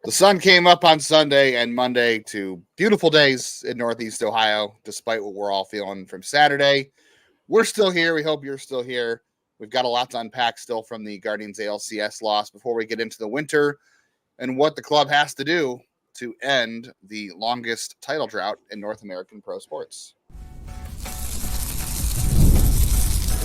The sun came up on Sunday and Monday to beautiful days in Northeast Ohio, despite what we're all feeling from Saturday. We're still here. We hope you're still here. We've got a lot to unpack still from the Guardians ALCS loss before we get into the winter and what the club has to do to end the longest title drought in North American pro sports.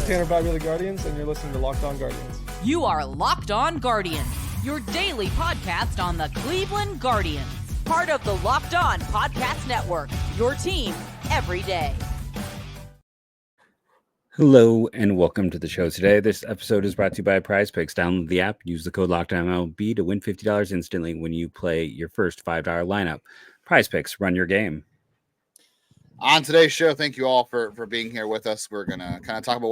Tanner Bobby of the Guardians, and you're listening to Locked On Guardians. You are Locked On Guardians, your daily podcast on the Cleveland Guardians. Part of the Locked On Podcast Network, your team every day. Hello and welcome to the show today. This episode is brought to you by Prize Picks. Download the app, use the code LOCKEDONMLB to win $50 instantly when you play your first $5 lineup. Prize Picks, run your game. On today's show, thank you all for being here with us. We're going to kind of talk about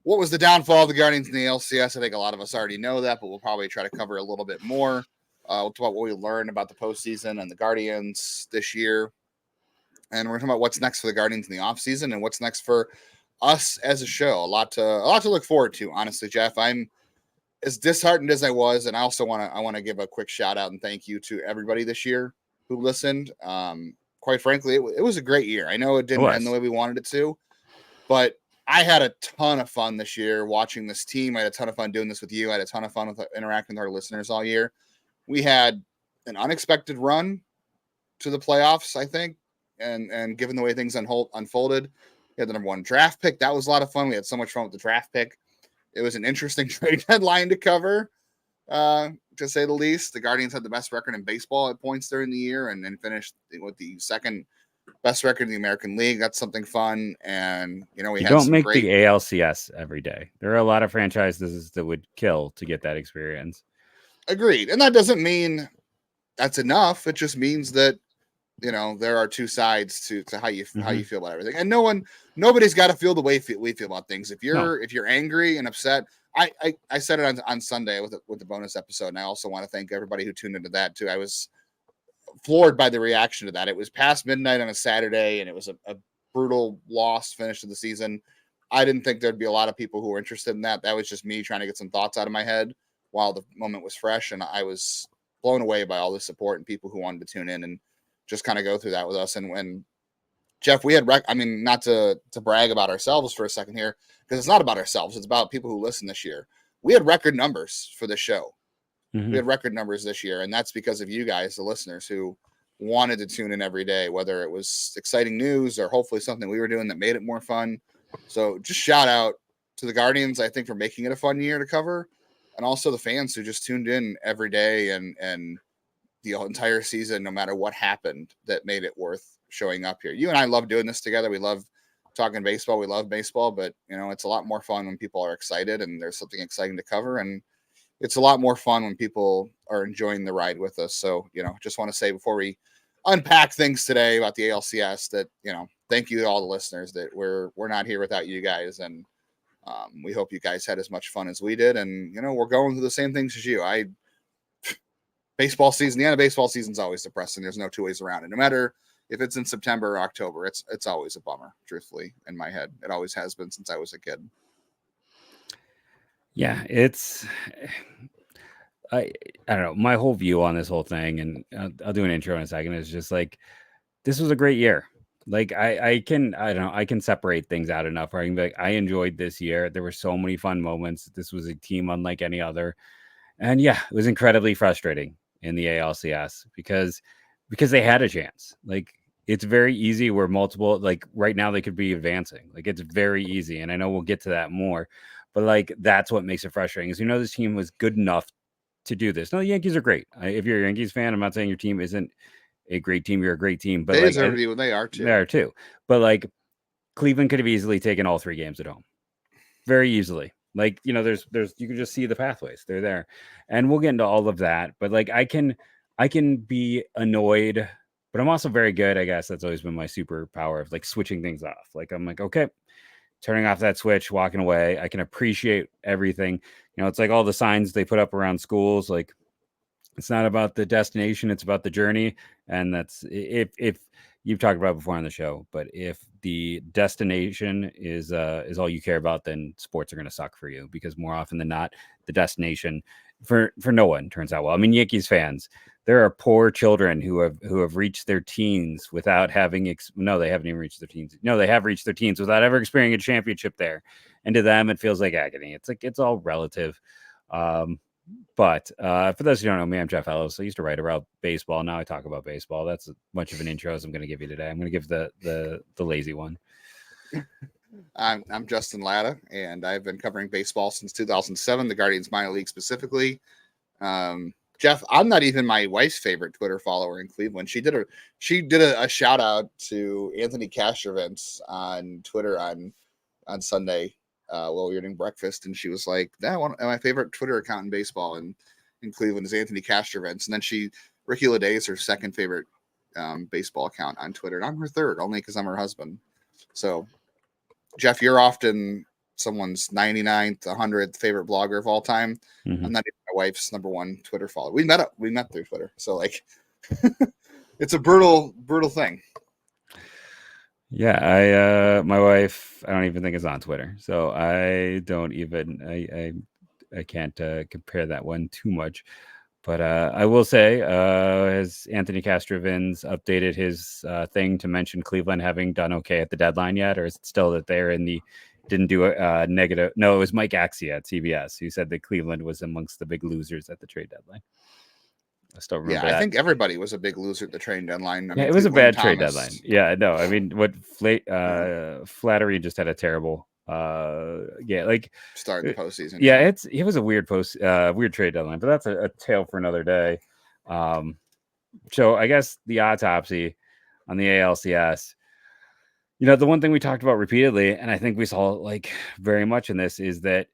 what was the downfall of the Guardians in the ALCS. I think a lot of us already know that, but we'll probably try to cover a little bit more. We'll talk about what we learned about the postseason and the Guardians this year. And we're talking about what's next for the Guardians in the offseason and what's next for us as a show. A lot to look forward to, honestly, Jeff. I'm as disheartened as I was, and I also want to give a quick shout out and thank you to everybody this year who listened. Quite frankly, it was a great year. I know it didn't end the way we wanted it to, but I had a ton of fun this year watching this team. I had a ton of fun doing this with you. I had a ton of fun with interacting with our listeners all year. We had an unexpected run to the playoffs, I think, and given the way things unfolded, we had the number one draft pick. That was a lot of fun. We had so much fun with the draft pick. It was an interesting trade deadline to cover, to say the least. The Guardians had the best record in baseball at points during the year and then finished with the second best record in the American League. That's something fun. And, you don't make the ALCS every day. There are a lot of franchises that would kill to get that experience. Agreed. And that doesn't mean that's enough. It just means that, there are two sides to how you feel about everything. And nobody's got to feel the way we feel about things. If you're angry and upset, I said it on Sunday with the bonus episode. And I also want to thank everybody who tuned into that too. I was floored by the reaction to that. It was past midnight on a Saturday and it was a brutal loss finish to the season. I didn't think there'd be a lot of people who were interested in that. That was just me trying to get some thoughts out of my head while the moment was fresh. And I was blown away by all the support and people who wanted to tune in and just kind of go through that with us. And when Jeff, we had, not to brag about ourselves for a second here, because it's not about ourselves. It's about people who listen this year. We had record numbers for the show. Mm-hmm. We had record numbers this year. And that's because of you guys, the listeners who wanted to tune in every day, whether it was exciting news or hopefully something we were doing that made it more fun. So just shout out to the Guardians, I think, for making it a fun year to cover. And also the fans who just tuned in every day and the entire season, no matter what happened, that made it worth showing up here. You and I love doing this together. We love talking baseball. We love baseball, but it's a lot more fun when people are excited and there's something exciting to cover. And it's a lot more fun when people are enjoying the ride with us. So, just want to say before we unpack things today about the ALCS that, thank you to all the listeners that we're not here without you guys. And we hope you guys had as much fun as we did. And, we're going through the same things as you. Baseball season, the end of baseball season is always depressing. There's no two ways around it. No matter if it's in September or October, it's always a bummer, truthfully, in my head. It always has been since I was a kid. Yeah, I don't know. My whole view on this whole thing, and I'll do an intro in a second, is just like, this was a great year. Like I can separate things out enough where I can be like, I enjoyed this year. There were so many fun moments. This was a team unlike any other. And yeah, it was incredibly frustrating in the ALCS because they had a chance. Like, it's very easy where multiple, like right now they could be advancing. Like, it's very easy. And I know we'll get to that more, but like, that's what makes it frustrating is, this team was good enough to do this. No, the Yankees are great. If you're a Yankees fan, I'm not saying your team isn't a great team. You're a great team, but they are too. They are too. But like, Cleveland could have easily taken all 3 games at home very easily. Like, there's you can just see the pathways. They're there. And we'll get into all of that. But like, I can be annoyed, but I'm also very good. I guess that's always been my superpower of like switching things off. Like, I'm like, okay, turning off that switch, walking away. I can appreciate everything. It's like all the signs they put up around schools. Like, it's not about the destination, it's about the journey. And that's if you've talked about it before on the show, but if the destination is all you care about, then sports are going to suck for you, because more often than not, the destination for no one turns out well. I mean, Yankees fans, there are poor children who have reached their teens without having no, they haven't even reached their teens. No, they have reached their teens without ever experiencing a championship there. And to them, it feels like agony. It's like it's all relative. But for those who don't know me, I'm Jeff Ellis. I used to write about baseball. Now I talk about baseball. That's as much of an intro as I'm going to give you today. I'm going to give the lazy one. I'm Justin Latta, and I've been covering baseball since 2007, the Guardians minor league specifically. Jeff, I'm not even my wife's favorite Twitter follower in Cleveland. She did a shout out to Anthony Castroventz on Twitter on Sunday while we were eating breakfast, and she was like, "That one, my favorite Twitter account in baseball in Cleveland is Anthony Castroventz." And then Ricky Leday is her second favorite baseball account on Twitter, and I'm her third, only because I'm her husband. So, Jeff, you're often someone's 99th, 100th favorite blogger of all time. Mm-hmm. I'm not even my wife's number one Twitter follower. We met through Twitter. So like, it's a brutal thing. Yeah. My wife, I don't even think is on Twitter. So I don't even, I can't compare that one too much, but I will say, has Anthony Castroventz updated his thing to mention Cleveland having done okay at the deadline yet? Or is it still that they're didn't do a negative? No, it was Mike Axia at CBS who said that Cleveland was amongst the big losers at the trade deadline. I still remember that. I think everybody was a big loser at the trade deadline. I mean, it was a bad trade deadline. Yeah, no, I mean, Flattery just had a terrible, start the postseason. Yeah, it was a weird weird trade deadline, but that's a tale for another day. So I guess the autopsy on the ALCS. The one thing we talked about repeatedly, and I think we saw like very much in this, is that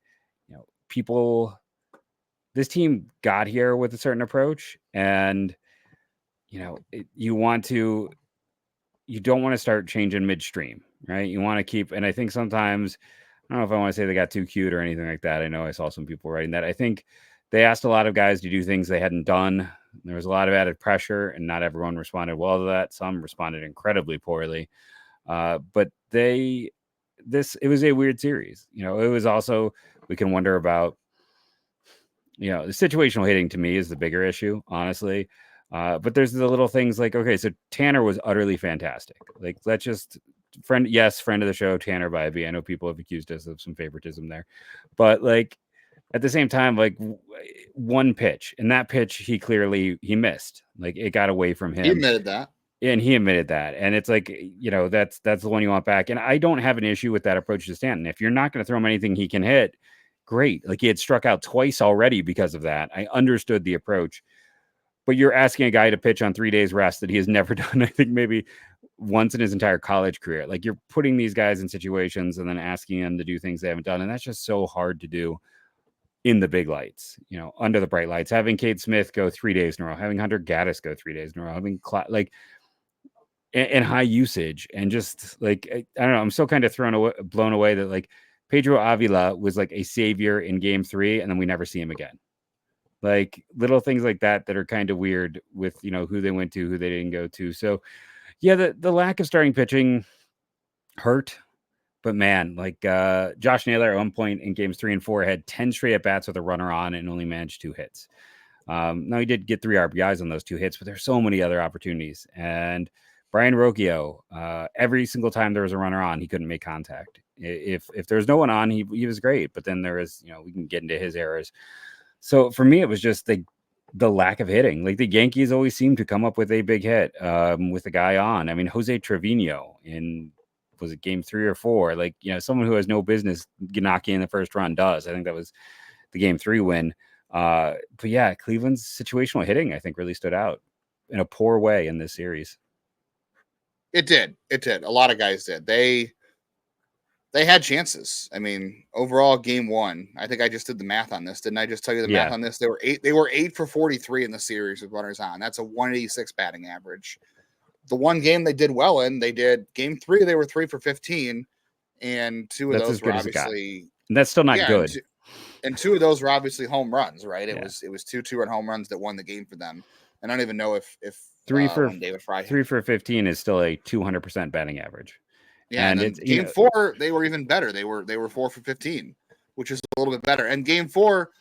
this team got here with a certain approach, and you don't want to start changing midstream, right? You want to keep, and I think sometimes, I don't know if I want to say they got too cute or anything like that. I know I saw some people writing that. I think they asked a lot of guys to do things they hadn't done. There was a lot of added pressure, and not everyone responded well to that. Some responded incredibly poorly. But it was a weird series. It was also, we can wonder about, the situational hitting to me is the bigger issue, honestly. But there's the little things like, okay, so Tanner was utterly fantastic. Like, let's just friend of the show, Tanner Bybee. I know people have accused us of some favoritism there, but like at the same time, like one pitch, and that pitch, he missed, like it got away from him. He admitted that. And he admitted that. And it's like, that's the one you want back. And I don't have an issue with that approach to Stanton. If you're not going to throw him anything he can hit, great. Like he had struck out twice already because of that. I understood the approach, but you're asking a guy to pitch on 3 days rest that he has never done, I think maybe once in his entire college career. Like you're putting these guys in situations and then asking them to do things they haven't done. And that's just so hard to do in the big lights, under the bright lights, having Cade Smith go 3 days in a row, having Hunter Gaddis go 3 days in a row, having and high usage, and just like, I don't know, I'm still kind of blown away that like Pedro Avila was like a savior in game 3, and then we never see him again. Like little things like that are kind of weird with, who they went to, who they didn't go to. So yeah, the lack of starting pitching hurt, but man, like Josh Naylor at one point in games 3 and 4 had 10 straight at bats with a runner on and only managed 2 hits. Now he did get 3 RBIs on those 2 hits, but there's so many other opportunities. And Brayan Rocchio, every single time there was a runner on, he couldn't make contact. If there's no one on, he was great. But then there is, we can get into his errors. So for me, it was just the lack of hitting. Like the Yankees always seem to come up with a big hit with a guy on. I mean, Jose Trevino was it game 3 or 4? Like, someone who has no business knocking in the first run does. I think that was the game 3 win. But yeah, Cleveland's situational hitting, I think, really stood out in a poor way in this series. It did. A lot of guys did. They had chances. I mean, overall, game 1. I think I just did the math on this. Didn't I just tell you the math on this? They were 8 for 43 in the series with runners on. That's a 186 batting average. The one game they did well in, game 3. They were 3 for 15, and 2 of those were obviously. And that's still not good. And 2 of those were obviously home runs, right? It was 2 2-run home runs that won the game for them. And I don't even know if 3 for David Fry 3 for 15 is still a 200% batting average. Yeah, and it's game 4 they were even better. They were 4 for 15, which is a little bit better. And game 4,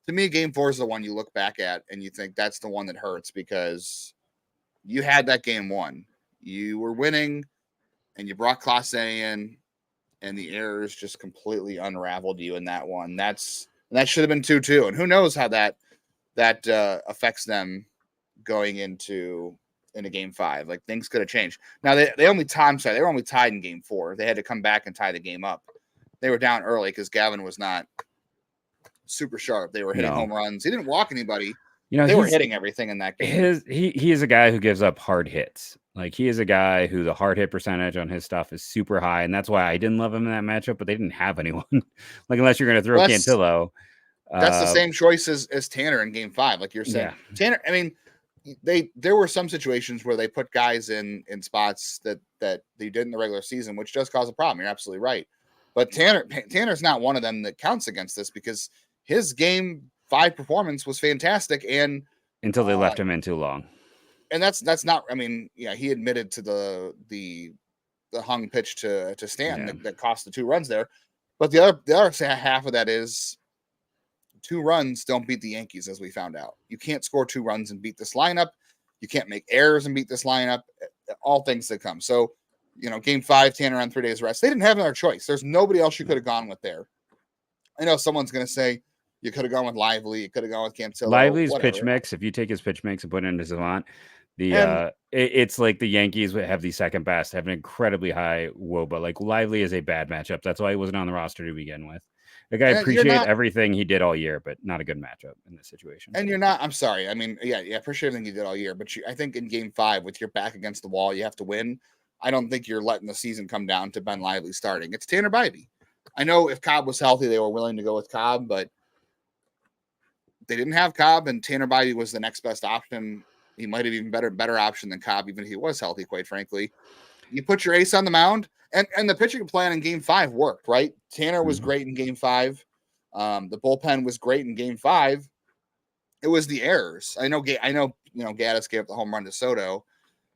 to me, game 4 is the one you look back at and you think that's the one that hurts because you had that game 1. You were winning and you brought Clase in and the errors just completely unraveled you in that one. That should have been 2-2. And who knows how that affects them going into game 5. Like things could have changed. Now they only they were only tied in game 4. They had to come back and tie the game up. They were down early because Gavin was not super sharp. They were hitting home runs. He didn't walk anybody. They were hitting everything in that game. He is a guy who gives up hard hits. Like he is a guy who the hard hit percentage on his stuff is super high, and that's why I didn't love him in that matchup. But they didn't have anyone. Like unless you're going to throw Cantillo. That's the same choice as Tanner in game 5. Like you're saying, Tanner. I mean, there were some situations where they put guys in spots that they did in the regular season, which does cause a problem. You're absolutely right. But Tanner's not one of them that counts against this because his game 5 performance was fantastic, and until they left him in too long. And that's not. I mean, yeah, he admitted to the hung pitch to Stan that cost the 2 runs there. But the other half of that is 2 runs don't beat the Yankees, as we found out. You can't score 2 runs and beat this lineup. You can't make errors and beat this lineup. All things that come. So, game 5, Tanner on 3 days rest. They didn't have another choice. There's nobody else you could have gone with there. I know someone's going to say you could have gone with Lively. You could have gone with Cantillo. Lively's pitch mix. If you take his pitch mix and put it into Savant, it's like the Yankees have the second best, have an incredibly high WOBA. Like Lively is a bad matchup. That's why he wasn't on the roster to begin with. Like I appreciate everything he did all year, but not a good matchup in this situation. And you're not. I'm sorry. I mean, I appreciate everything you did all year, but I think in game 5, with your back against the wall, you have to win. I don't think you're letting the season come down to Ben Lively starting. It's Tanner Bybee. I know if Cobb was healthy, they were willing to go with Cobb, but they didn't have Cobb, and Tanner Bybee was the next best option. He might have even better option than Cobb, even if he was healthy, quite frankly. You put your ace on the mound, and the pitching plan in game 5 worked, right? Tanner was great in game 5. The bullpen was great in game 5. It was the errors. I know, Gaddis gave up the home run to Soto.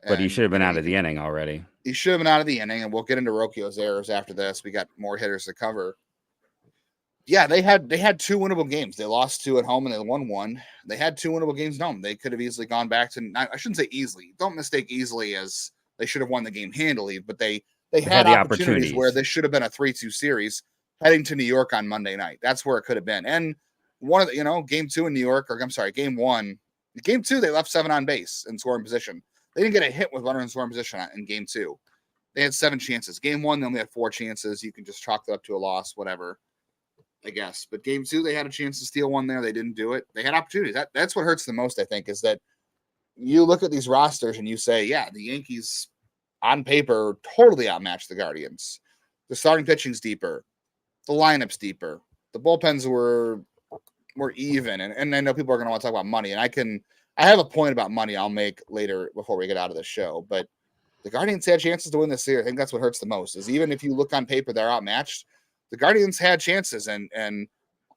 But he should have been out of the inning already. He should have been out of the inning, and we'll get into Rocchio's errors after this. We got more hitters to cover. Yeah, they had 2 winnable games. They lost 2 at home and they won 1. They had 2 winnable games at home. They could have easily gone back to. I shouldn't say easily. Don't mistake easily as they should have won the game handily, but they had the opportunities where this should have been a 3-2 series heading to New York on Monday night. That's where it could have been. And one of the, game 2 in New York, or I'm sorry, game 1, game 2 they left 7 on base in scoring position. They didn't get a hit with runner in scoring position in game 2. They had 7 chances. Game 1, they only had 4 chances. You can just chalk that up to a loss, whatever, I guess. But game 2, they had a chance to steal one there. They didn't do it. They had opportunities. That's what hurts the most, I think, is that you look at these rosters and you say, yeah, the Yankees on paper totally outmatched the Guardians. The starting pitching's deeper. The lineup's deeper. The bullpens were even. And I know people are going to want to talk about money. And I have a point about money I'll make later before we get out of the show. But the Guardians had chances to win this year. I think that's what hurts the most, is even if you look on paper, they're outmatched. The Guardians had chances and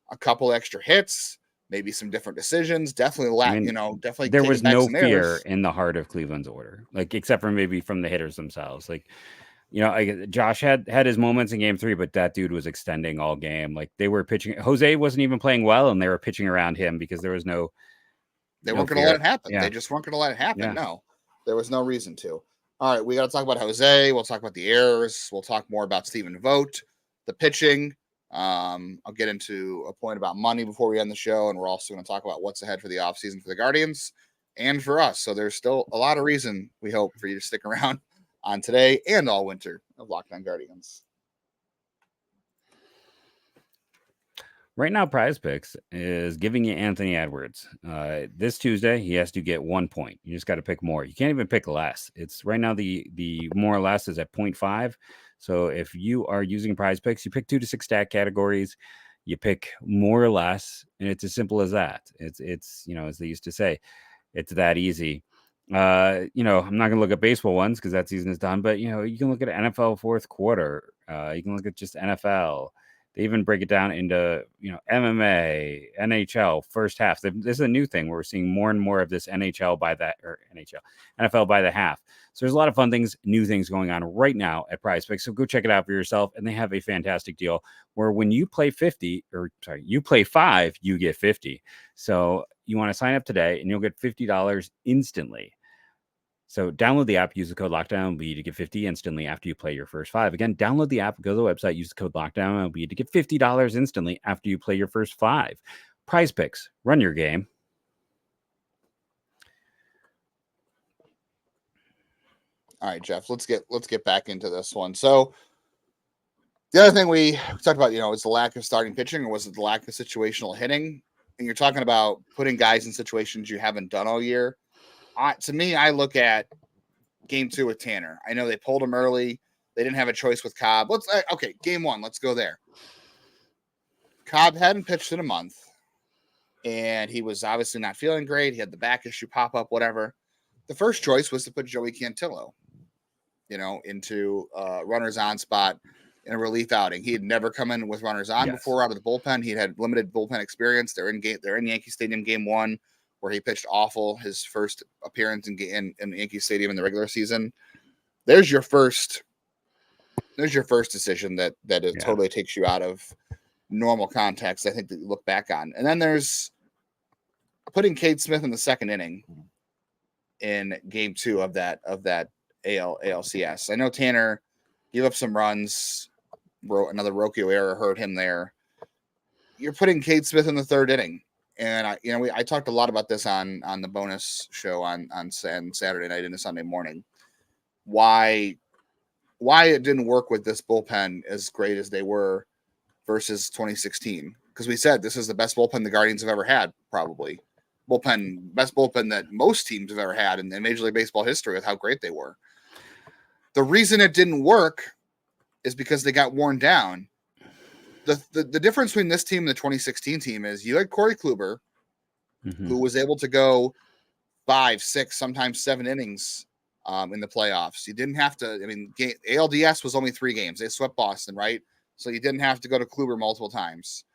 a couple extra hits, maybe some different decisions. Definitely definitely there was no fear in the heart of Cleveland's order, like except for maybe from the hitters themselves. Like, Josh had his moments in game 3, but that dude was extending all game. Like they were pitching. Jose wasn't even playing well, and they were pitching around him because there was no. They weren't going to let it happen. Yeah. They just weren't going to let it happen. Yeah. No, there was no reason to. All right, we got to talk about Jose. We'll talk about the errors. We'll talk more about Stephen Vogt, the pitching. I'll get into a point about money before we end the show, and we're also going to talk about what's ahead for the offseason for the Guardians and for us. So there's still a lot of reason, we hope, for you to stick around on today and all winter of Locked On Guardians. Right now, Prize Picks is giving you Anthony Edwards. This Tuesday, he has to get 1 point. You just got to pick more. You can't even pick less. It's right now the more or less is at 0.5. So if you are using Prize Picks, you pick 2 to 6 stat categories. You pick more or less, and it's as simple as that. It's as they used to say, it's that easy. I'm not going to look at baseball ones because that season is done, but you can look at NFL fourth quarter. You can look at just NFL. They even break it down into, MMA, NHL, first half. This is a new thing where we're seeing more and more of this NFL by the half. So there's a lot of fun things, new things going on right now at Prize Picks. So go check it out for yourself. And they have a fantastic deal where when you play you play 5, you get 50. So you want to sign up today and you'll get $50 instantly. So download the app, use the code LOCKDOWNLB to get 50 instantly after you play your first 5. Again, download the app, go to the website, use the code LOCKDOWNLB to get $50 instantly after you play your first 5. Prize Picks, run your game. All right, Jeff, let's get back into this one. So the other thing we talked about, is the lack of starting pitching, or was it the lack of situational hitting? And you're talking about putting guys in situations you haven't done all year. To me, I look at game 2 with Tanner. I know they pulled him early. They didn't have a choice with Cobb. Game 1. Let's go there. Cobb hadn't pitched in a month, and he was obviously not feeling great. He had the back issue pop up, whatever. The first choice was to put Joey Cantillo, into runners on spot in a relief outing. He had never come in with runners on before out of the bullpen. He had limited bullpen experience. They're in Yankee Stadium game 1. Where he pitched awful his first appearance in Yankee Stadium in the regular season. There's your first decision that totally takes you out of normal context. I think that you look back on, and then there's putting Cade Smith in the second inning in game 2 of that ALCS. I know Tanner gave up some runs. Another Rocchio error hurt him there. You're putting Cade Smith in the third inning. And I talked a lot about this on the bonus show on Saturday night into Sunday morning. Why it didn't work with this bullpen as great as they were versus 2016? Because we said this is the best bullpen the Guardians have ever had, probably best bullpen that most teams have ever had in Major League Baseball history with how great they were. The reason it didn't work is because they got worn down. The difference between this team and the 2016 team is you had Corey Kluber, who was able to go 5, 6, sometimes 7 innings in the playoffs. You didn't have to. ALDS was only 3 games. They swept Boston, right? So you didn't have to go to Kluber multiple times.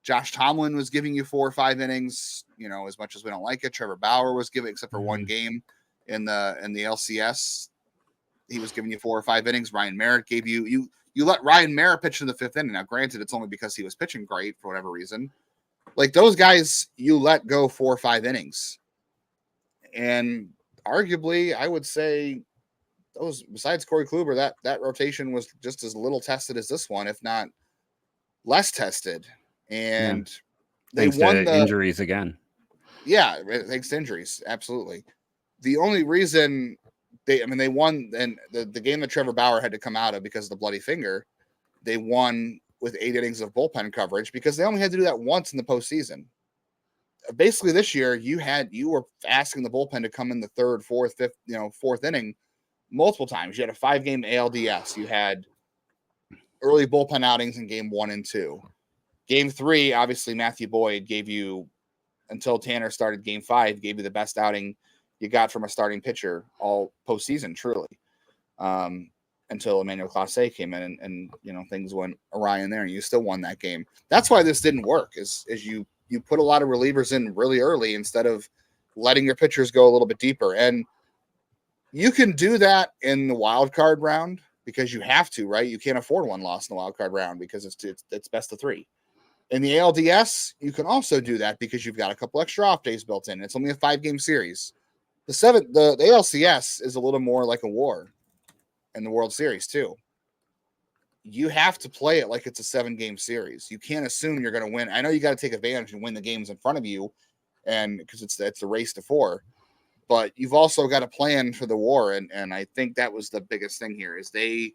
Josh Tomlin was giving you 4 or 5 innings. As much as we don't like it, Trevor Bauer was giving, except for 1 game in the LCS, he was giving you 4 or 5 innings. Ryan Merritt gave you. You let Ryan Merritt pitch in the 5th inning. Now, granted, it's only because he was pitching great for whatever reason. Like those guys, you let go 4 or 5 innings. And arguably, I would say those, besides Corey Kluber, that rotation was just as little tested as this one, if not less tested. And they won the injuries again. Yeah, thanks to injuries. Absolutely. The only reason they won, and the game that Trevor Bauer had to come out of because of the bloody finger, they won with 8 innings of bullpen coverage because they only had to do that once in the postseason. Basically, this year you were asking the bullpen to come in the 3rd, 4th, 5th, 4th inning multiple times. You had a 5-game ALDS. You had early bullpen outings in game 1 and 2. Game 3, obviously Matthew Boyd gave you, until Tanner started game 5, gave you the best outing you got from a starting pitcher all postseason, truly, until Emmanuel Clase came in and things went awry in there, and you still won that game. That's why this didn't work. Is you put a lot of relievers in really early instead of letting your pitchers go a little bit deeper, and you can do that in the wild card round because you have to, right? You can't afford 1 loss in the wild card round because it's best of 3. In the ALDS, you can also do that because you've got a couple extra off days built in. It's only a 5-game series. The ALCS is a little more like a war in the World Series too. You have to play it like it's a 7-game series. You can't assume you're going to win. I know you got to take advantage and win the games in front of you, and because it's a race to 4. But you've also got to plan for the war, and I think that was the biggest thing here is they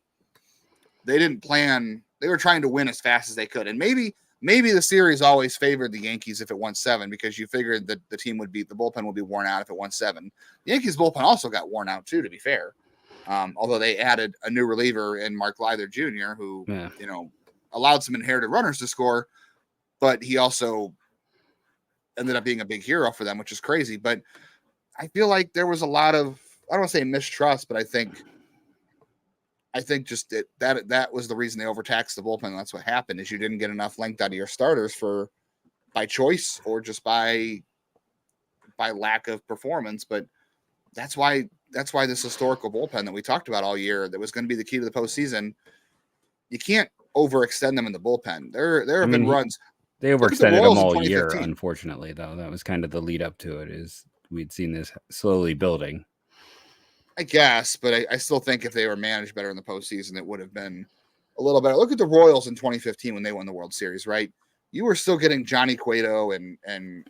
didn't plan. They were trying to win as fast as they could, and maybe the series always favored the Yankees if it won 7 because you figured that the bullpen would be worn out if it won 7. The Yankees bullpen also got worn out too, to be fair. Although they added a new reliever in Mark Leither Jr., who allowed some inherited runners to score, but he also ended up being a big hero for them, which is crazy. But I feel like there was a lot of, I don't want to say mistrust, but I think I think just that was the reason they overtaxed the bullpen. That's what happened is you didn't get enough length out of your starters by choice or just by lack of performance. But that's why this historical bullpen that we talked about all year that was going to be the key to the postseason, you can't overextend them in the bullpen. There have been runs. They overextended them all year, unfortunately, though. That was kind of the lead up to it, is we'd seen this slowly building. I guess, but I still think if they were managed better in the postseason, it would have been a little better. Look at the Royals in 2015 when they won the World Series, right? You were still getting Johnny Cueto and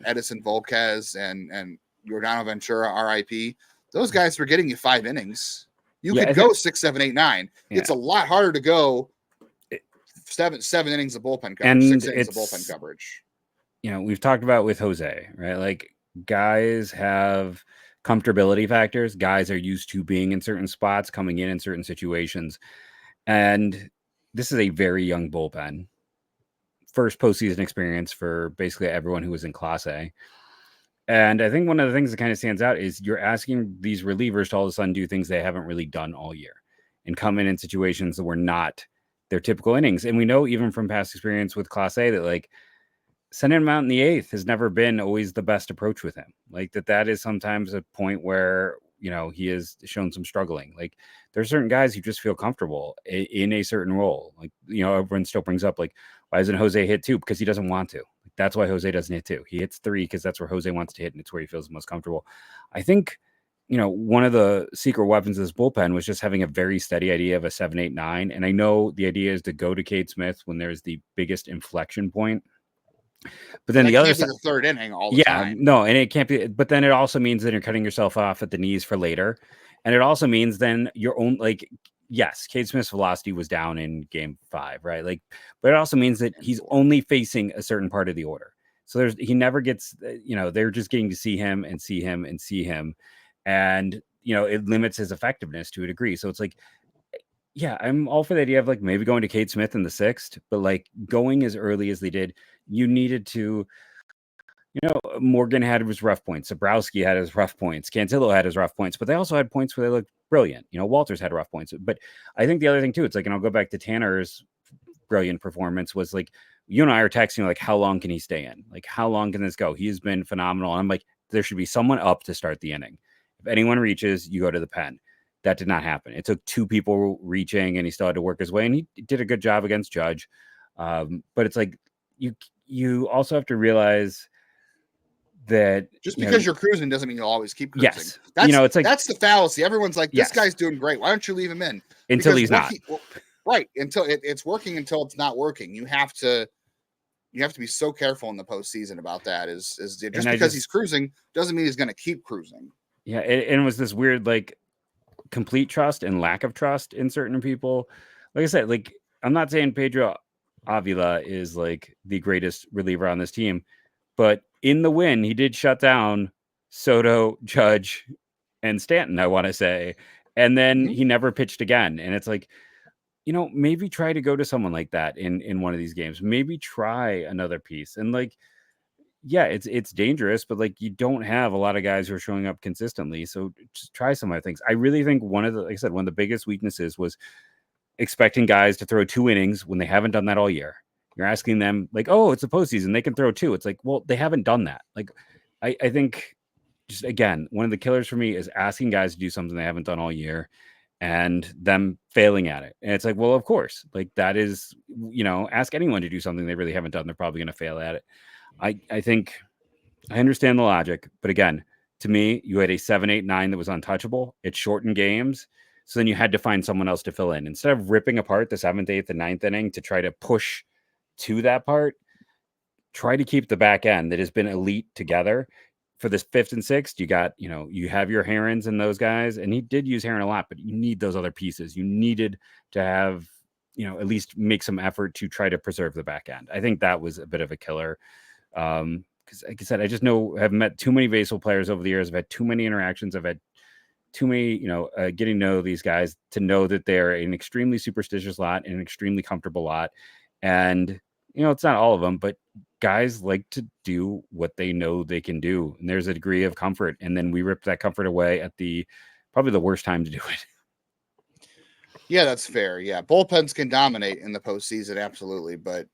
Edison Volquez and Giordano Ventura, RIP. Those guys were getting you 5 innings. You could go 6, 7, 8, 9. Yeah. It's a lot harder to go seven innings of bullpen coverage, and 6 innings of bullpen coverage. We've talked about with Jose, right? Like, guys have comfortability factors. Guys are used to being in certain spots, coming in certain situations. And this is a very young bullpen. First postseason experience for basically everyone who was in Class A. And I think one of the things that kind of stands out is you're asking these relievers to all of a sudden do things they haven't really done all year and come in situations that were not their typical innings. And we know even from past experience with Class A that, like, sending him out in the 8th has never been always the best approach with him. Like, that is sometimes a point where, he has shown some struggling. Like, there's certain guys who just feel comfortable in a certain role. Like, everyone still brings up, like, why doesn't Jose hit 2? Because he doesn't want to. That's why Jose doesn't hit 2. He hits 3 because that's where Jose wants to hit, and it's where he feels the most comfortable. I think, one of the secret weapons of this bullpen was just having a very steady idea of a 7, 8, 9. And I know the idea is to go to Cade Smith when there's the biggest inflection point. But then the other side, the third inning all the time. No, and it can't be. But then it also means that you're cutting yourself off at the knees for later, and it also means then your own, like, yes, Cade Smith's velocity was down in Game 5, right? Like, but it also means that he's only facing a certain part of the order, so he never gets. They're just getting to see him and see him and see him, and it limits his effectiveness to a degree. So it's like, yeah, I'm all for the idea of, like, maybe going to Cade Smith in the 6th, but, like, going as early as they did, you needed to, Morgan had his rough points. Zabrowski had his rough points. Cantillo had his rough points, but they also had points where they looked brilliant. Walters had rough points. But I think the other thing too, it's like, and I'll go back to Tanner's brilliant performance, was like, you and I are texting, like, how long can he stay in? Like, how long can this go? He has been phenomenal. And I'm like, there should be someone up to start the inning. If anyone reaches, you go to the pen. That did not happen. It took 2 people reaching, and he still had to work his way, and he did a good job against Judge. But it's like, you also have to realize that just because you're cruising doesn't mean you'll always keep cruising. Yes, it's like, that's the fallacy. Everyone's like, this guy's doing great. Why don't you leave him in? Until he's not. Right. Until it's working, until it's not working. You have to be so careful in the postseason about that. Is just because he's cruising doesn't mean he's going to keep cruising. Yeah, and it was this weird, like, complete trust and lack of trust in certain people. Like I said, like, I'm not saying Pedro Avila is, like, the greatest reliever on this team, but in the win, he did shut down Soto, Judge, and Stanton, I want to say. And then he never pitched again. And it's like, maybe try to go to someone like that in one of these games. Maybe try another piece. And, like, yeah, it's dangerous, but, like, you don't have a lot of guys who are showing up consistently. So just try some other things. I really think one of the biggest weaknesses was expecting guys to throw 2 innings when they haven't done that all year. You're asking them, like, oh, it's a postseason, they can throw 2. It's like, well, they haven't done that. Like, I think, just again, one of the killers for me is asking guys to do something they haven't done all year and them failing at it. And it's like, well, of course, like, that is, ask anyone to do something they really haven't done, they're probably going to fail at it. I think I understand the logic, but again, to me, you had a 7, 8, 9 that was untouchable. It shortened games. So then you had to find someone else to fill in. Instead of ripping apart the 7th, 8th, and 9th inning to try to push to that part, try to keep the back end that has been elite together. For this 5th and 6th, you got, you have your Herons and those guys, and he did use Heron a lot, but you need those other pieces. You needed to have, at least make some effort to try to preserve the back end. I think that was a bit of a killer. Because, like I said, I just have met too many baseball players over the years. I've had too many interactions. I've had too many, getting to know these guys to know that they're an extremely superstitious lot and an extremely comfortable lot. And, it's not all of them, but guys like to do what they know they can do. And there's a degree of comfort. And then we rip that comfort away at probably the worst time to do it. Yeah, that's fair. Yeah, bullpens can dominate in the postseason, absolutely, but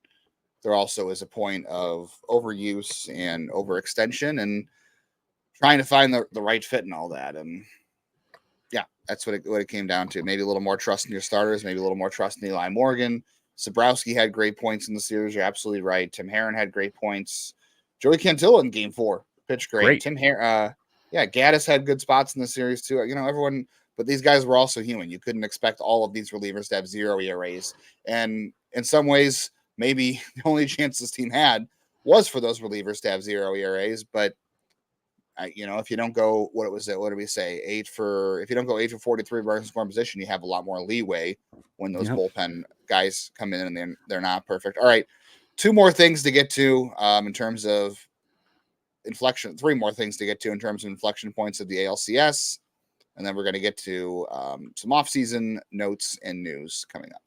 there also is a point of overuse and overextension and trying to find the right fit and all that. And yeah, that's what it came down to. Maybe a little more trust in your starters, maybe a little more trust in Eli Morgan. Sabrowski had great points in the series. You're absolutely right. Tim Herron had great points. Joey Cantillo in game 4 pitched great. Tim Herron, yeah, Gaddis had good spots in the series too. You know, everyone, but these guys were also human. You couldn't expect all of these relievers to have 0 ERAs. And in some ways, maybe the only chance this team had was for those relievers to have 0 ERAs. But you know, if you don't go, what did we say? If you don't go 8 for 43 runners in scoring position, you have a lot more leeway when those bullpen guys come in and they're not perfect. All right. 2 more things to get to in terms of inflection. 3 more things to get to in terms of inflection points of the ALCS. And then we're going to get to some offseason notes and news coming up.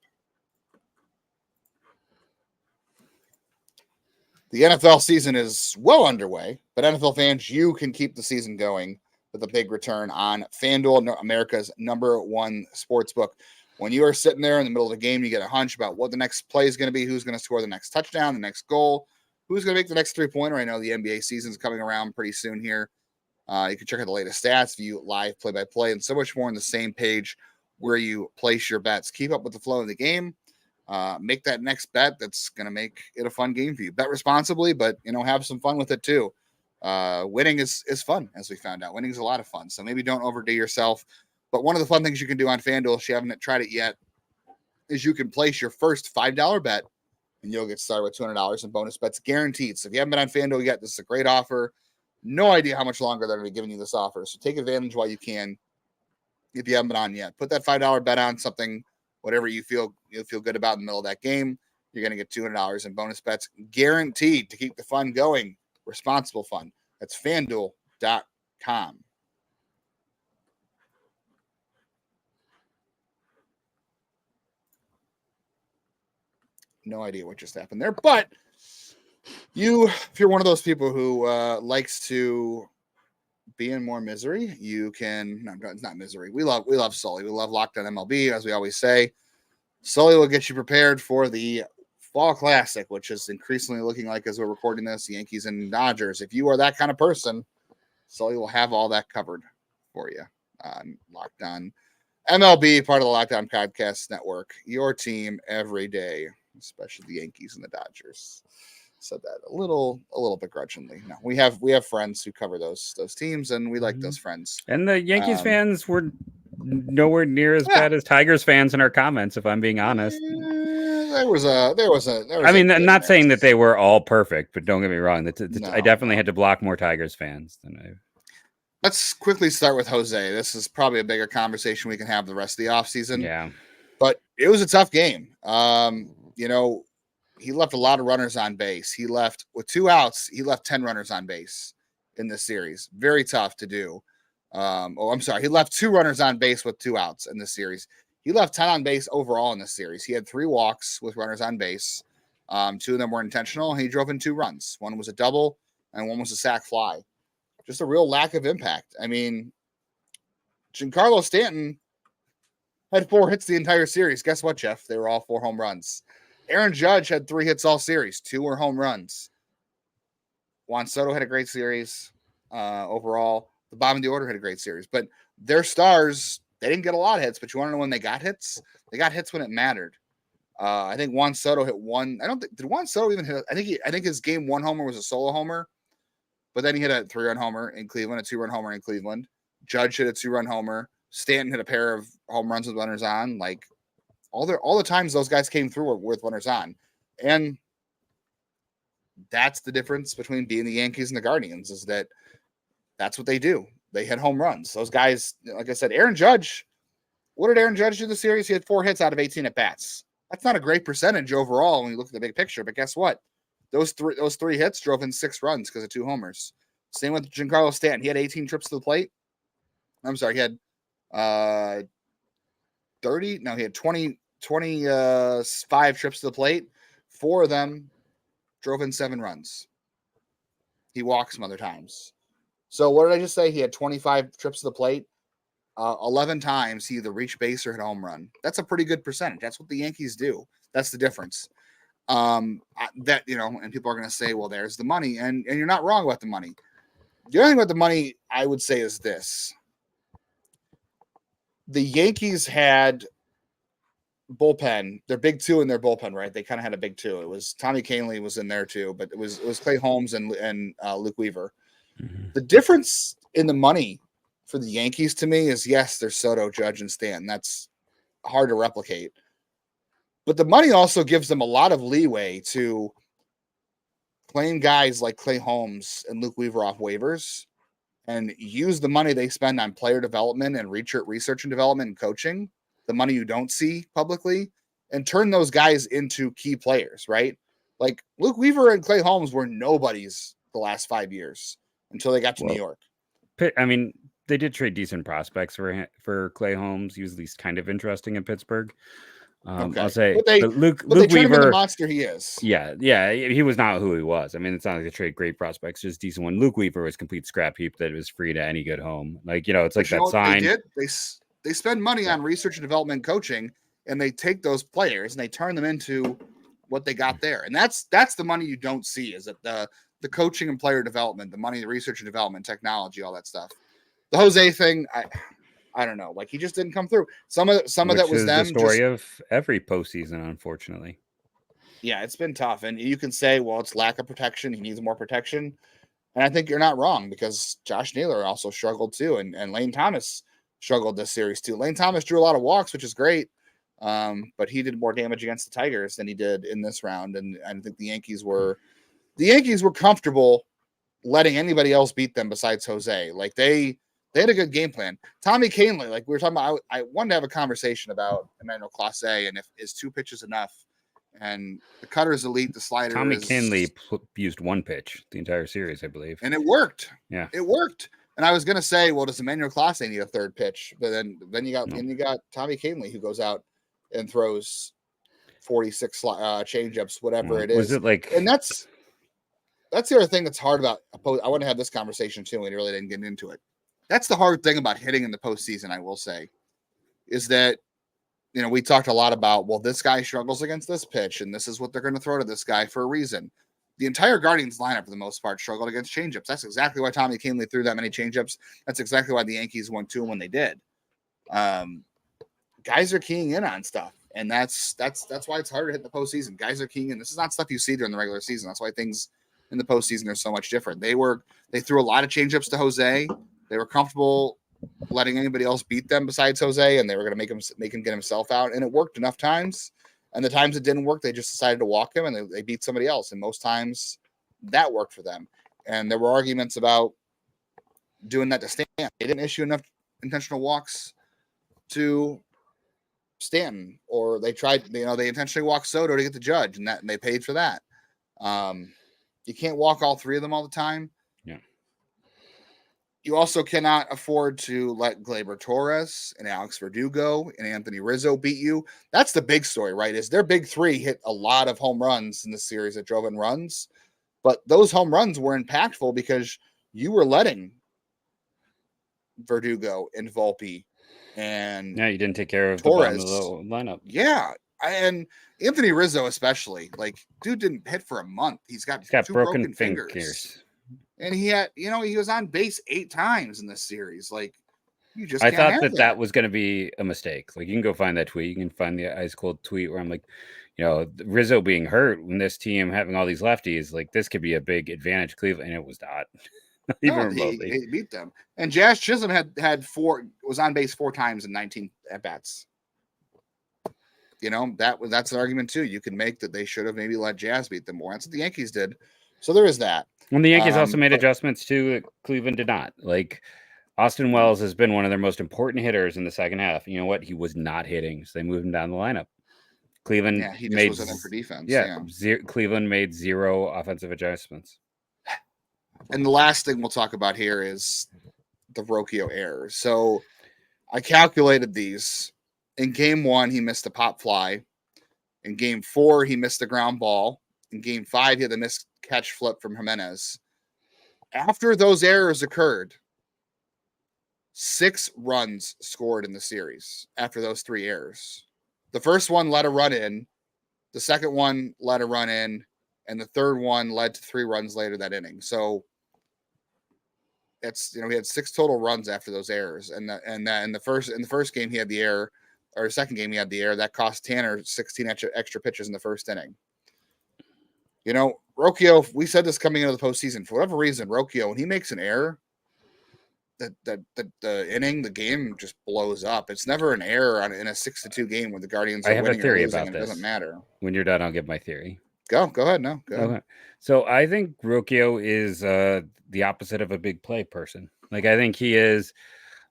The NFL season is well underway, but NFL fans, you can keep the season going with a big return on FanDuel, America's #1 sports book. When you are sitting there in the middle of the game, you get a hunch about what the next play is going to be, who's going to score the next touchdown, the next goal, who's going to make the next 3-pointer. I know the NBA season is coming around pretty soon here. You can check out the latest stats, view live play-by-play, and so much more on the same page where you place your bets. Keep up with the flow of the game. Make that next bet that's going to make it a fun game for you. Bet responsibly, but have some fun with it too. Winning is fun, as we found out. Winning is a lot of fun, so maybe don't overdo yourself. But one of the fun things you can do on FanDuel, if you haven't tried it yet, is you can place your first $5 bet, and you'll get started with $200 in bonus bets guaranteed. So if you haven't been on FanDuel yet, this is a great offer. No idea how much longer they're going to be giving you this offer, so take advantage while you can. If you haven't been on yet, put that $5 bet on something. Whatever you'll feel good about in the middle of that game, you're going to get $200 in bonus bets guaranteed to keep the fun going. Responsible fun. That's FanDuel.com. No idea what just happened there, but if you're one of those people who likes to be in more misery, you can. No, it's not misery. We love Sully. We love Locked On MLB, as we always say. Sully will get you prepared for the Fall Classic, which is increasingly looking like, as we're recording this, the Yankees and Dodgers. If you are that kind of person, Sully will have all that covered for you. Locked On MLB, part of the Locked On Podcast Network. Your team every day, especially the Yankees and the Dodgers. Said that a little begrudgingly. No, we have friends who cover those teams, and we like those friends. And the Yankees fans were nowhere near as bad as Tigers fans in our comments, if I'm being honest. There was I mean, I'm not saying that they were all perfect, but don't get me wrong. I definitely had to block more Tigers fans than I. Let's quickly start with Jose. This is probably a bigger conversation we can have the rest of the offseason. Yeah. But it was a tough game. He left a lot of runners on base. He left with 2 outs. He left 10 runners on base in this series. Very tough to do. I'm sorry. He left 2 runners on base with 2 outs in this series. He left 10 on base overall in this series. He had 3 walks with runners on base. 2 of them were intentional. He drove in 2 runs. One was a double and one was a sac fly. Just a real lack of impact. I mean, Giancarlo Stanton had 4 hits the entire series. Guess what, Jeff? They were all 4 home runs. Aaron Judge had 3 hits all series. 2 were home runs. Juan Soto had a great series overall. The bottom of the order had a great series. But their stars, they didn't get a lot of hits. But you want to know when they got hits? They got hits when it mattered. I think Juan Soto hit 1. Did Juan Soto even hit? I think his game 1 homer was a solo homer. But then he hit a 3-run homer in Cleveland, a 2-run homer in Cleveland. Judge hit a 2-run homer. Stanton hit a pair of home runs with runners on. Like, all the times those guys came through were with runners on. And that's the difference between being the Yankees and the Guardians, is that that's what they do. They hit home runs. Those guys, like I said, Aaron Judge, what did Aaron Judge do this series? He had 4 hits out of 18 at-bats. That's not a great percentage overall when you look at the big picture, but guess what? Those three hits drove in 6 runs because of 2 homers. Same with Giancarlo Stanton. He had 18 trips to the plate. I'm sorry, he had 30. No, he had 25 trips to the plate. 4 of them drove in 7 runs. He walked some other times. So what did I just say? He had 25 trips to the plate. 11 times he either reached base or hit a home run. That's a pretty good percentage. That's what the Yankees do. That's the difference. That, you know, and people are going to say, well, there's the money. And you're not wrong about the money. The only thing about the money I would say is this. The Yankees had bullpen, their big two in their bullpen, right? They kind of had a big two. It was Tommy Kahnle was in there too, but it was Clay Holmes and Luke Weaver. Mm-hmm. The difference in the money for the Yankees to me is, yes, there's Soto, Judge, and Stanton. That's hard to replicate. But the money also gives them a lot of leeway to claim guys like Clay Holmes and Luke Weaver off waivers and use the money they spend on player development and research and development and coaching, the money you don't see publicly, and turn those guys into key players, right? Like Luke Weaver and Clay Holmes were nobodies the last 5 years until they got to New York. I mean, they did trade decent prospects for Clay Holmes. He was at least kind of interesting in Pittsburgh. Okay. I'll say, but Luke Weaver, the monster he is. Yeah, he was not who he was. I mean, it's not like they trade great prospects, just decent one. Luke Weaver was complete scrap heap that was free to any good home. Like, you know, it's like that sign. They spend money on research and development and coaching, and they take those players and they turn them into what they got there. And that's the money you don't see, is that the coaching and player development, the money, the research and development, technology, all that stuff. The Jose thing, I don't know. Like, he just didn't come through. Some of that was them. The story of every postseason, unfortunately. Yeah, it's been tough. And you can say, well, it's lack of protection. He needs more protection. And I think you're not wrong, because Josh Naylor also struggled too. And Lane Thomas struggled this series too. Lane Thomas drew a lot of walks, which is great. But he did more damage against the Tigers than he did in this round. And I think the Yankees were comfortable letting anybody else beat them besides Jose. Like, they had a good game plan. Tommy Kahnle, like we were talking about, I wanted to have a conversation about Emmanuel Clase and if is 2 pitches enough. And the cutter is elite, the slider. Tommy Kahnle used 1 pitch the entire series, I believe, and it worked. Yeah, it worked. And I was gonna say, well, does Emmanuel Clase need a 3rd pitch? But then you got Tommy Kahnle, who goes out and throws 46 changeups, whatever it is. Was it like? And that's the other thing that's hard about. I want to have this conversation too, and we really didn't get into it. That's the hard thing about hitting in the postseason, I will say, is that, you know, we talked a lot about, well, this guy struggles against this pitch, and this is what they're going to throw to this guy for a reason. The entire Guardians lineup, for the most part, struggled against changeups. That's exactly why Tommy Kahnle threw that many changeups. That's exactly why the Yankees won 2 when they did. Guys are keying in on stuff, and that's why it's harder to hit in the postseason. Guys are keying in. This is not stuff you see during the regular season. That's why things in the postseason are so much different. They threw a lot of changeups to Jose. They were comfortable letting anybody else beat them besides Jose, and they were going to make him get himself out. And it worked enough times. And the times it didn't work, they just decided to walk him, and they beat somebody else. And most times that worked for them. And there were arguments about doing that to Stanton. They didn't issue enough intentional walks to Stanton, or they tried, they intentionally walked Soto to get the Judge, and they paid for that. You can't walk all 3 of them all the time. Yeah. You also cannot afford to let Gleyber Torres and Alex Verdugo and Anthony Rizzo beat you. That's the big story, right? Is their big 3 hit a lot of home runs in the series that drove in runs, but those home runs were impactful because you were letting Verdugo and Volpe and you didn't take care of Torres. The bottom of the lineup. Yeah, and Anthony Rizzo especially. Like, dude didn't hit for a month. He's got 2 broken fingers. And he had, he was on base 8 times in this series. Like, you just I thought that was going to be a mistake. Like, you can go find that tweet. You can find the ice cold tweet where I'm like, Rizzo being hurt when this team having all these lefties, like, this could be a big advantage Cleveland, and it was not. Even remotely. He beat them. And Jazz Chisholm was on base 4 times in 19 at bats. That's an argument too. You can make that they should have maybe let Jazz beat them more. That's what the Yankees did. So there is that. And the Yankees also made adjustments too that Cleveland did not. Like, Austin Wells has been one of their most important hitters in the second half. You know what? He was not hitting, so they moved him down the lineup. Cleveland he just wasn't in for defense. Cleveland made 0 offensive adjustments. And the last thing we'll talk about here is the Rocchio error. So I calculated these. In game 1, he missed a pop fly. In game 4, he missed a ground ball. In game 5, he had the missed catch flip from Jimenez. After those errors occurred, 6 runs scored in the series after those 3 errors. The first one let a run in, the second one let a run in, and the third one led to 3 runs later that inning. So it's, we had 6 total runs after those errors, and in the first game he had the error, or second game he had the error that cost Tanner 16 extra pitches in the first inning. Rocchio, we said this coming into the postseason, for whatever reason, Rocchio, when he makes an error, the game just blows up. It's never an error in a 6-2 game where the Guardians are winning or losing, and it doesn't matter. When you're done, I'll give my theory. Go ahead. No, go ahead. Okay. So I think Rocchio is the opposite of a big play person. Like, I think he is.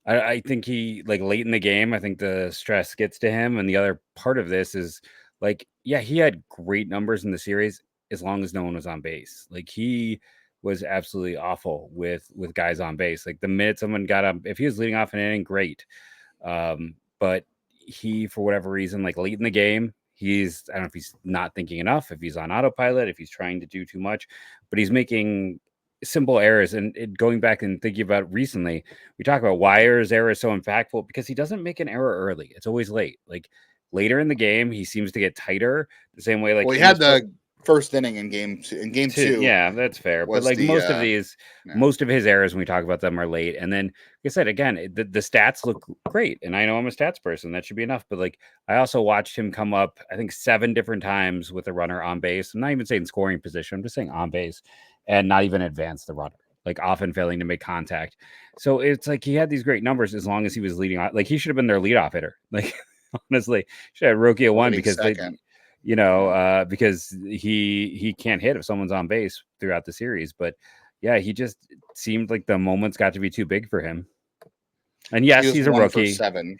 I think he, like, late in the game, I think the stress gets to him, and the other part of this is, like, yeah, he had great numbers in the series as long as no one was on base. Like, he was absolutely awful with guys on base. Like, the minute someone got up, if he was leading off an inning, great. But he, for whatever reason, like, late in the game, I don't know if he's not thinking enough, if he's on autopilot, if he's trying to do too much, but he's making simple errors. And going back and thinking about recently, we talk about why his error is so impactful, because he doesn't make an error early. It's always late. Like, later in the game, he seems to get tighter the same way. Like, he had the first inning in game two. Yeah, that's fair. But like most of his errors, when we talk about them, are late. And then, like I said, again, the stats look great. And I know I'm a stats person. That should be enough. But like, I also watched him come up, I think 7 different times with a runner on base. I'm not even saying scoring position. I'm just saying on base, and not even advance the runner, like often failing to make contact. So it's like he had these great numbers as long as he was leading on. Like, he should have been their leadoff hitter. Like, honestly, should have Rocchio one because because he can't hit if someone's on base throughout the series. But yeah, he just seemed like the moments got to be too big for him. And yes, he's a rookie. 7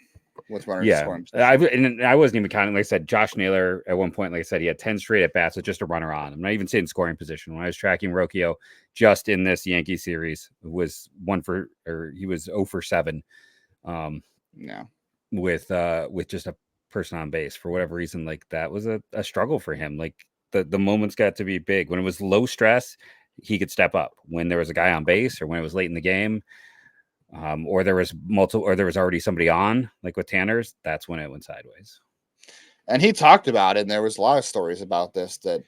with runners scoring. I wasn't even counting. Like I said, Josh Naylor at one point, like I said, he had 10 straight at bats with just a runner on. I'm not even saying scoring position. When I was tracking Rocchio just in this Yankee series, he was 0 for 7. With just a person on base. For whatever reason, like, that was a struggle for him. Like, the moments got to be big. When it was low stress, he could step up. When there was a guy on base, or when it was late in the game, or there was already somebody on, like with Tanner's, that's when it went sideways. And he talked about it, and there was a lot of stories about this, that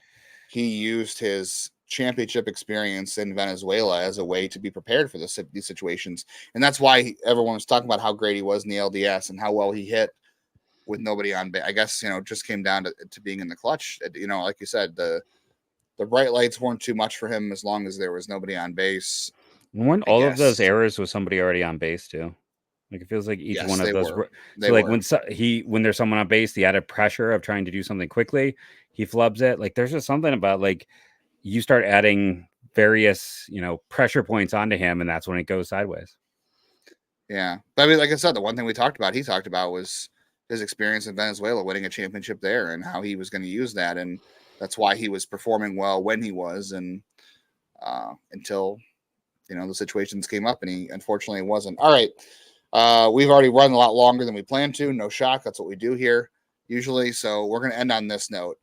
he used his championship experience in Venezuela as a way to be prepared for these situations. And that's why everyone was talking about how great he was in the LDS and how well he hit with nobody on base. I guess, it just came down to being in the clutch. Like you said, the bright lights weren't too much for him as long as there was nobody on base. Weren't all of those errors with somebody already on base too? Like, it feels like each one of those. When there's someone on base, the added pressure of trying to do something quickly, he flubs it. Like, there's just something about, like, you start adding various, pressure points onto him, and that's when it goes sideways. Yeah. But I mean, like I said, the one thing he talked about was his experience in Venezuela, winning a championship there, and how he was going to use that. And that's why he was performing well when he was, and until, the situations came up, and he unfortunately wasn't. All right. We've already run a lot longer than we planned to. No shock. That's what we do here usually. So we're going to end on this note.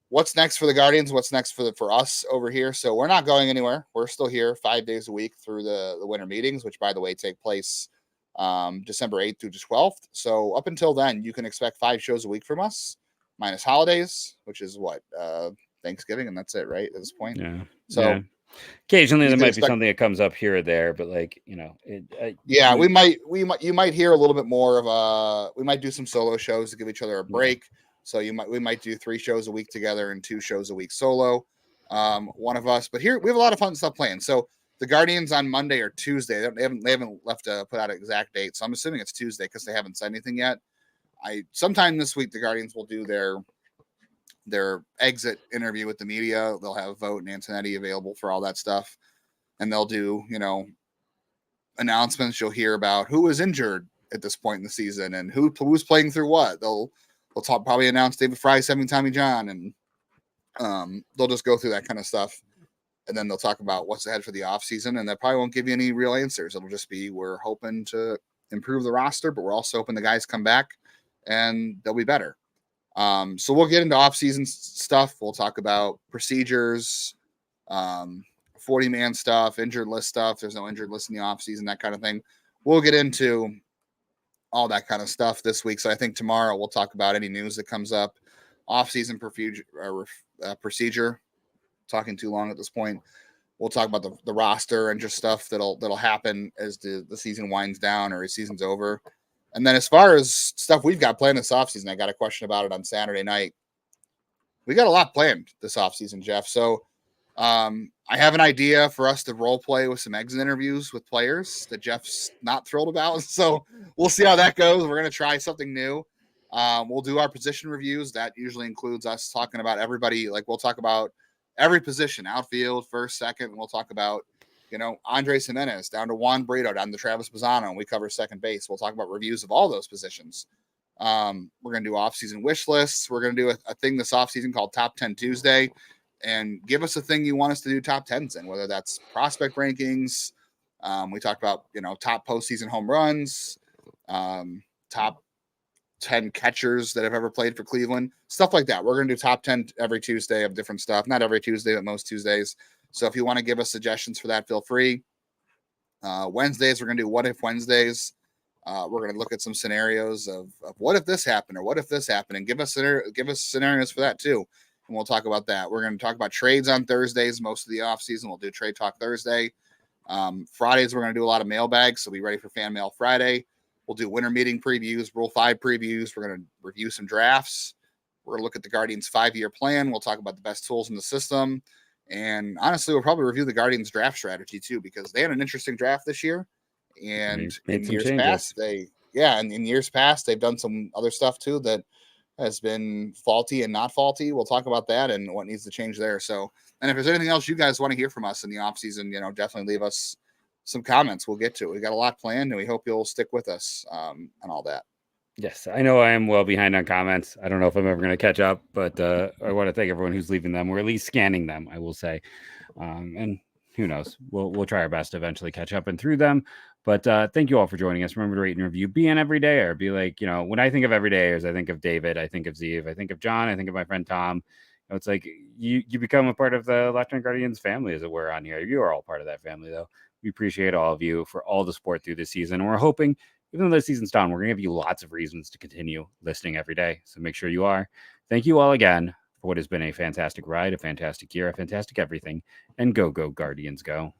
What's next for the Guardians? What's next for us over here? So we're not going anywhere. We're still here 5 days a week through the winter meetings, which, by the way, take place December 8th through the 12th. So up until then, you can expect 5 shows a week from us, minus holidays, which is Thanksgiving, and that's it, right? At this point. Yeah. So yeah. Occasionally there might be something that comes up here or there, but like, you might hear a little bit more of we might do some solo shows to give each other a break. So we might do 3 shows a week together and 2 shows a week solo. One of us, but here we have a lot of fun stuff planned. So the Guardians on Monday or Tuesday, they haven't left to put out an exact date. So I'm assuming it's Tuesday because they haven't said anything yet. Sometime this week, the Guardians will do their exit interview with the media. They'll have Vogt and Antonetti available for all that stuff. And they'll do, announcements. You'll hear about who was injured at this point in the season and who's playing through what. They'll probably announce David Fry's having Tommy John, and they'll just go through that kind of stuff. And then they'll talk about what's ahead for the offseason, and they probably won't give you any real answers. It'll just be, we're hoping to improve the roster, but we're also hoping the guys come back and they'll be better. So we'll get into offseason stuff. We'll talk about procedures, 40-man stuff, injured list stuff. There's no injured list in the offseason, that kind of thing. We'll get into all that kind of stuff this week. So I think tomorrow we'll talk about any news that comes up, offseason procedure. Talking too long at this point. We'll talk about the roster and just stuff that'll happen as the season winds down or as season's over. And then as far as stuff we've got planned this offseason, I got a question about it on Saturday night. We got a lot planned this offseason, Jeff. So I have an idea for us to role play with some exit interviews with players that Jeff's not thrilled about. So we'll see how that goes. We're going to try something new. We'll do our position reviews. That usually includes us talking about everybody. Like we'll talk about every position, outfield, first, second. And we'll talk about, Andres Jimenez down to Juan Brito, down to Travis Bazzano, and we cover second base. We'll talk about reviews of all those positions. We're going to do offseason wish lists. We're going to do a thing this offseason called Top 10 Tuesday, and give us a thing you want us to do top 10s in, whether that's prospect rankings. We talked about, top postseason home runs, top 10 catchers that have ever played for Cleveland, stuff like that. We're going to do top 10 every Tuesday of different stuff. Not every Tuesday, but most Tuesdays. So if you want to give us suggestions for that, feel free. Wednesdays, we're going to do What If Wednesdays. We're going to look at some scenarios of what if this happened or what if this happened, and give us scenarios for that too. And we'll talk about that. We're going to talk about trades on Thursdays. Most of the offseason, we'll do Trade Talk Thursday. Fridays, we're going to do a lot of mailbags, so be ready for Fan Mail Friday. We'll do winter meeting previews, Rule 5 previews. We're going to review some drafts. We're going to look at the Guardians' 5-year plan. We'll talk about the best tools in the system. And honestly, we'll probably review the Guardians' draft strategy too, because they had an interesting draft this year. And in years past, in years past, they've done some other stuff too that has been faulty and not faulty. We'll talk about that and what needs to change there. So, and if there's anything else you guys want to hear from us in the offseason, definitely leave us some comments. We'll get to it. We got a lot planned, and we hope you'll stick with us and all that. Yes, I know I am well behind on comments. I don't know if I'm ever going to catch up, but I want to thank everyone who's leaving them, or at least scanning them, I will say. And who knows? We'll try our best to eventually catch up and through them. But thank you all for joining us. Remember to rate and review BN every day, or be like, when I think of everydayers, I think of David, I think of Zeev, I think of John, I think of my friend Tom. It's like you become a part of the Locked On Guardians family, as it were, on here. You are all part of that family, though. We appreciate all of you for all the support through this season. And we're hoping, even though the season's done, we're going to give you lots of reasons to continue listening every day. So make sure you are. Thank you all again for what has been a fantastic ride, a fantastic year, a fantastic everything. And go Guardians, go.